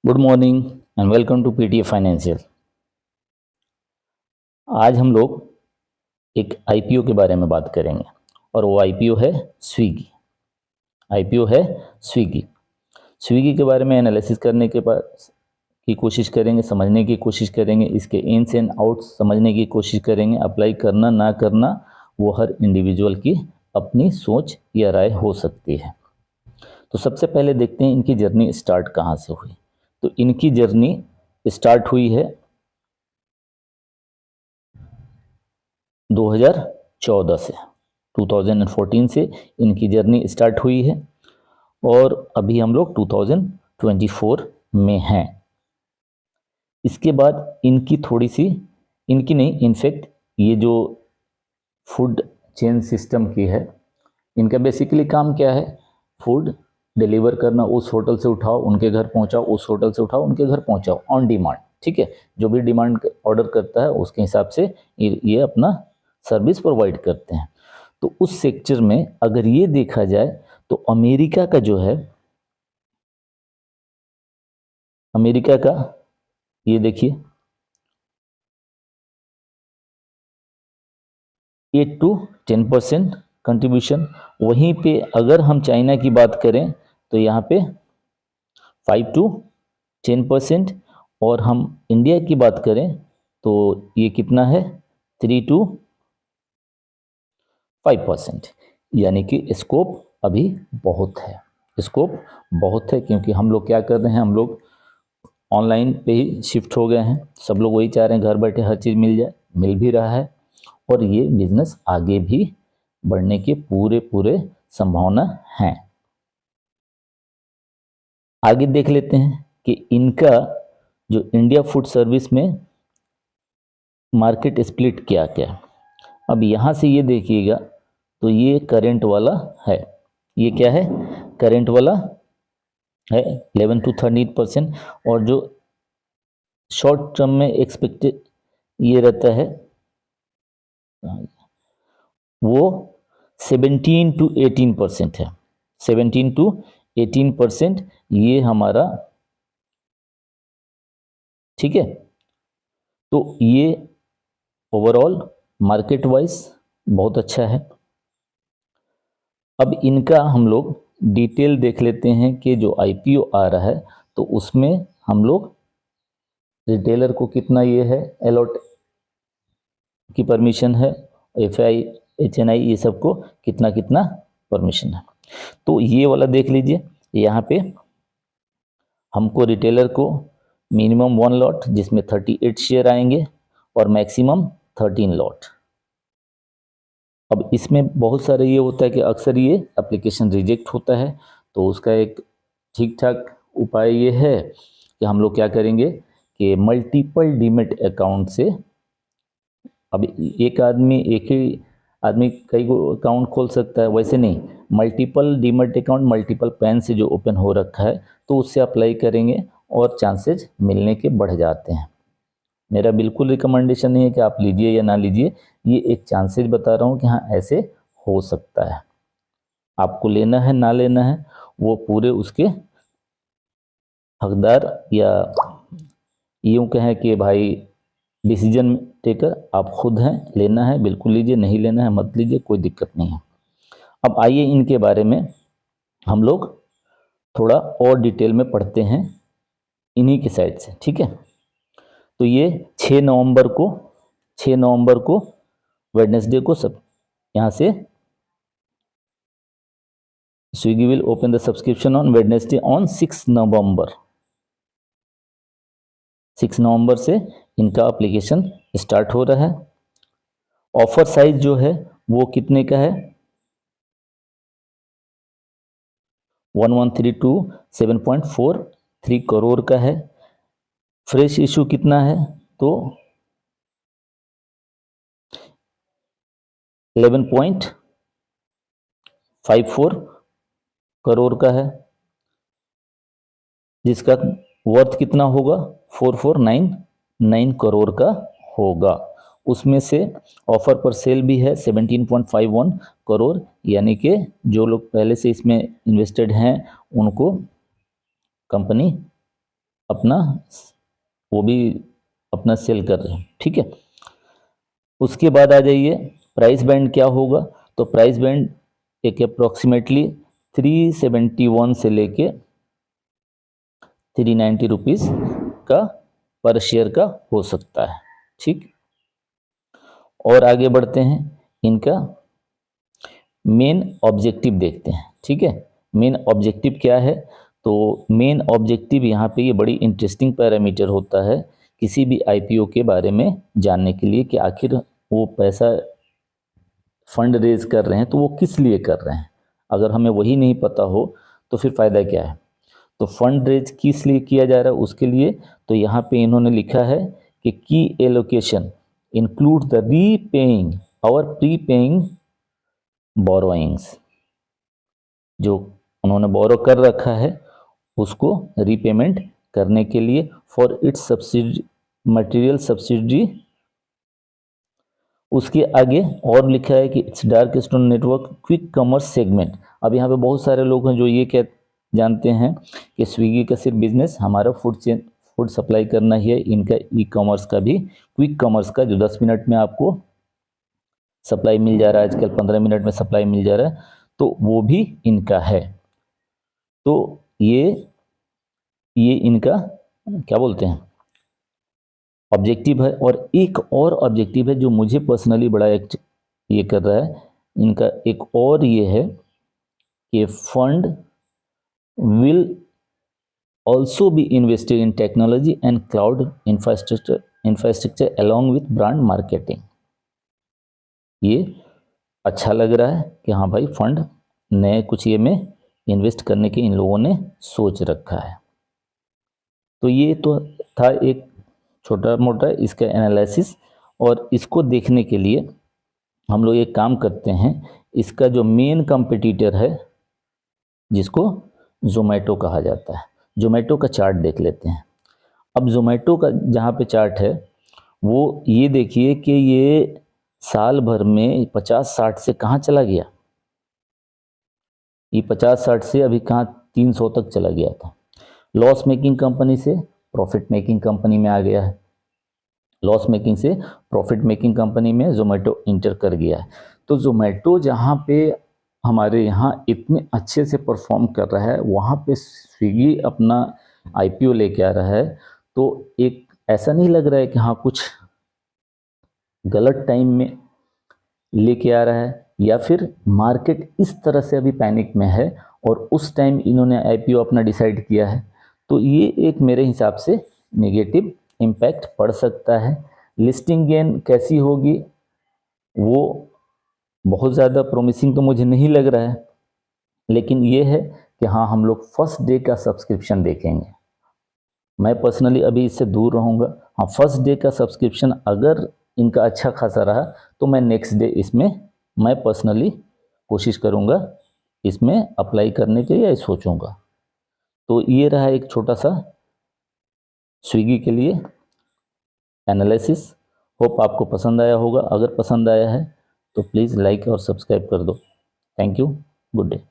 Good morning and welcome to PTA financial. आज हम लोग एक आईपीओ के बारे में बात करेंगे और वो आईपीओ है स्विगी। आईपीओ है स्विगी। स्विगी के बारे में एनालिसिस करने के बाद की कोशिश करेंगे, समझने की कोशिश करेंगे, इसके इन्स एंड आउट्स समझने की कोशिश करेंगे। अप्लाई करना ना करना वो हर इंडिविजुअल की अपनी सोच या राय हो सकती है। तो सबसे पहले देखते हैं इनकी जर्नी स्टार्ट कहाँ से हुई। तो इनकी जर्नी स्टार्ट हुई है 2014 से। 2014 से इनकी जर्नी स्टार्ट हुई है और अभी हम लोग 2024 में हैं। इसके बाद इनकी थोड़ी सी, इनकी नहीं, इनफैक्ट ये जो फूड चेन सिस्टम की है, इनका बेसिकली काम क्या है? फूड डिलीवर करना। उस होटल से उठाओ उनके घर पहुंचाओ, उस होटल से उठाओ उनके घर पहुंचाओ, ऑन डिमांड। ठीक है, जो भी डिमांड ऑर्डर करता है उसके हिसाब से ये अपना सर्विस प्रोवाइड करते हैं। तो उस सेक्टर में अगर ये देखा जाए तो अमेरिका का जो है, अमेरिका का ये देखिए 8 to 10% कंट्रीब्यूशन। वहीं पे अगर हम चाइना की बात करें तो यहाँ पे 5 to 10%। और हम इंडिया की बात करें तो ये कितना है? 3 to 5%। यानी कि स्कोप अभी बहुत है, स्कोप बहुत है, क्योंकि हम लोग क्या कर रहे हैं, हम लोग ऑनलाइन पे ही शिफ्ट हो गए हैं। सब लोग वही चाह रहे हैं घर बैठे हर चीज़ मिल जाए, मिल भी रहा है और ये बिजनेस आगे भी बढ़ने के पूरे पूरे संभावना है। आगे देख लेते हैं कि इनका जो इंडिया फूड सर्विस में मार्केट स्प्लिट क्या क्या। अब यहाँ से ये देखिएगा तो ये करंट वाला है। ये क्या है? करंट वाला है 11 to 13%। और जो शॉर्ट टर्म में एक्सपेक्टेड ये रहता है वो 17 to 18% है। 17 to 18% ये हमारा, ठीक है। तो ये ओवरऑल मार्केट वाइज बहुत अच्छा है। अब इनका हम लोग डिटेल देख लेते हैं कि जो आईपीओ आ रहा है तो उसमें हम लोग रिटेलर को कितना ये है अलॉट की परमिशन है, एफआई एचएनआई ये सबको कितना कितना परमिशन है। तो ये वाला देख लीजिए, यहाँ पे हमको रिटेलर को मिनिमम 1 लॉट जिसमें 38 शेयर आएंगे और मैक्सिमम 13 लॉट। अब इसमें बहुत सारे ये होता है कि अक्सर ये एप्लीकेशन रिजेक्ट होता है, तो उसका एक ठीक ठाक उपाय ये है कि हम लोग क्या करेंगे कि मल्टीपल डीमेट अकाउंट से, अब एक ही आदमी कई अकाउंट खोल सकता है, वैसे नहीं, multiple demat account multiple pan से जो ओपन हो रखा है तो उससे अप्लाई करेंगे और चांसेस मिलने के बढ़ जाते हैं। मेरा बिल्कुल रिकमेंडेशन नहीं है कि आप लीजिए या ना लीजिए, ये एक चांसेस बता रहा हूँ कि हाँ ऐसे हो सकता है। आपको लेना है ना लेना है वो पूरे उसके हकदार, या यूँ कहें कि भाई डिसीजन टेकर आप खुद हैं। लेना है बिल्कुल लीजिए, नहीं लेना है मत लीजिए, कोई दिक्कत नहीं है। अब आइए इनके बारे में हम लोग थोड़ा और डिटेल में पढ़ते हैं इन्हीं की साइड से, ठीक है। तो ये 6 नवंबर को वेडनेसडे को सब यहाँ से Swiggy will open the subscription on Wednesday on 6 नवंबर। 6 नवंबर से इनका एप्लीकेशन स्टार्ट हो रहा है। ऑफर साइज जो है वो कितने का है? 1132.743 करोड़ का है। फ्रेश इशू कितना है? तो 11.54 करोड़ का है, जिसका वर्थ कितना होगा? 4499 करोड़ का होगा। उसमें से ऑफर पर सेल भी है 17.51 करोड़, यानी कि जो लोग पहले से इसमें इन्वेस्टेड हैं उनको कंपनी अपना वो भी अपना सेल कर रहे हैं, ठीक है। उसके बाद आ जाइए प्राइस बैंड क्या होगा, तो प्राइस बैंड एक अप्रोक्सीमेटली 371 से लेके 390 रुपीज़ का पर शेयर का हो सकता है, ठीक। और आगे बढ़ते हैं, इनका मेन ऑब्जेक्टिव देखते हैं, ठीक है। मेन ऑब्जेक्टिव क्या है, तो मेन ऑब्जेक्टिव यहाँ पे ये बड़ी इंटरेस्टिंग पैरामीटर होता है किसी भी आईपीओ के बारे में जानने के लिए कि आखिर वो पैसा फंड रेज कर रहे हैं तो वो किस लिए कर रहे हैं। अगर हमें वही नहीं पता हो तो फिर फ़ायदा क्या है। तो फंड रेज किस लिए किया जा रहा है उसके लिए, तो यहाँ पे इन्होंने लिखा है कि की एलोकेशन इंक्लूड द रीपेइंग और प्री पेइंग बोरोइंग्स, जो उन्होंने बोरो कर रखा है उसको रीपेमेंट करने के लिए for its subsidy material subsidy. उसके आगे और लिखा है कि it's dark store network quick commerce segment. अब यहाँ पे बहुत सारे लोग हैं जो ये क्या जानते हैं कि स्विगी का सिर्फ बिजनेस हमारा फूड सप्लाई करना ही है, इनका ई कॉमर्स का भी, क्विक कॉमर्स का जो 10 मिनट में आपको सप्लाई मिल जा रहा है, आजकल 15 मिनट में सप्लाई मिल जा रहा है, तो वो भी इनका है। तो ये इनका क्या बोलते हैं ऑब्जेक्टिव है। और एक और ऑब्जेक्टिव है जो मुझे पर्सनली बड़ा ये कर रहा है, इनका एक और ये है कि fund will also be invested in technology and cloud infrastructure along with brand marketing. ये अच्छा लग रहा है कि हाँ भाई फंड नए कुछ ये में इन्वेस्ट करने की इन लोगों ने सोच रखा है। तो ये तो था एक छोटा मोटा इसका एनालिसिस। और इसको देखने के लिए हम लोग एक काम करते हैं, इसका जो मेन कंपटीटर है जिसको जोमेटो कहा जाता है, जोमेटो का चार्ट देख लेते हैं। अब जोमेटो का जहाँ पे चार्ट है वो ये देखिए कि ये साल भर में 50-60 से कहाँ चला गया, ये 50-60 से अभी कहाँ 300 तक चला गया था। लॉस मेकिंग कंपनी से प्रॉफिट मेकिंग कंपनी में आ गया है, लॉस मेकिंग से प्रॉफिट मेकिंग कंपनी में जोमेटो इंटर कर गया है। तो जोमेटो जहाँ पे हमारे यहाँ इतने अच्छे से परफॉर्म कर रहा है वहाँ पे स्विगी अपना आईपीओ लेके आ रहा है। तो एक ऐसा नहीं लग रहा है कि हाँ कुछ गलत टाइम में लेके आ रहा है या फिर मार्केट इस तरह से अभी पैनिक में है और उस टाइम इन्होंने आईपीओ अपना डिसाइड किया है। तो ये एक मेरे हिसाब से नेगेटिव इम्पैक्ट पड़ सकता है। लिस्टिंग गेन कैसी होगी वो बहुत ज़्यादा प्रॉमिसिंग तो मुझे नहीं लग रहा है, लेकिन ये है कि हाँ हम लोग फर्स्ट डे का सब्सक्रिप्शन देखेंगे। मैं पर्सनली अभी इससे दूर रहूँगा। हाँ फर्स्ट डे का सब्सक्रिप्शन अगर इनका अच्छा खासा रहा तो मैं नेक्स्ट डे इसमें मैं पर्सनली कोशिश करूँगा इसमें अप्लाई करने के लिए सोचूंगा। तो ये रहा एक छोटा सा स्विगी के लिए एनालिसिस। होप आपको पसंद आया होगा, अगर पसंद आया है तो प्लीज़ लाइक और सब्सक्राइब कर दो। Thank you, good day.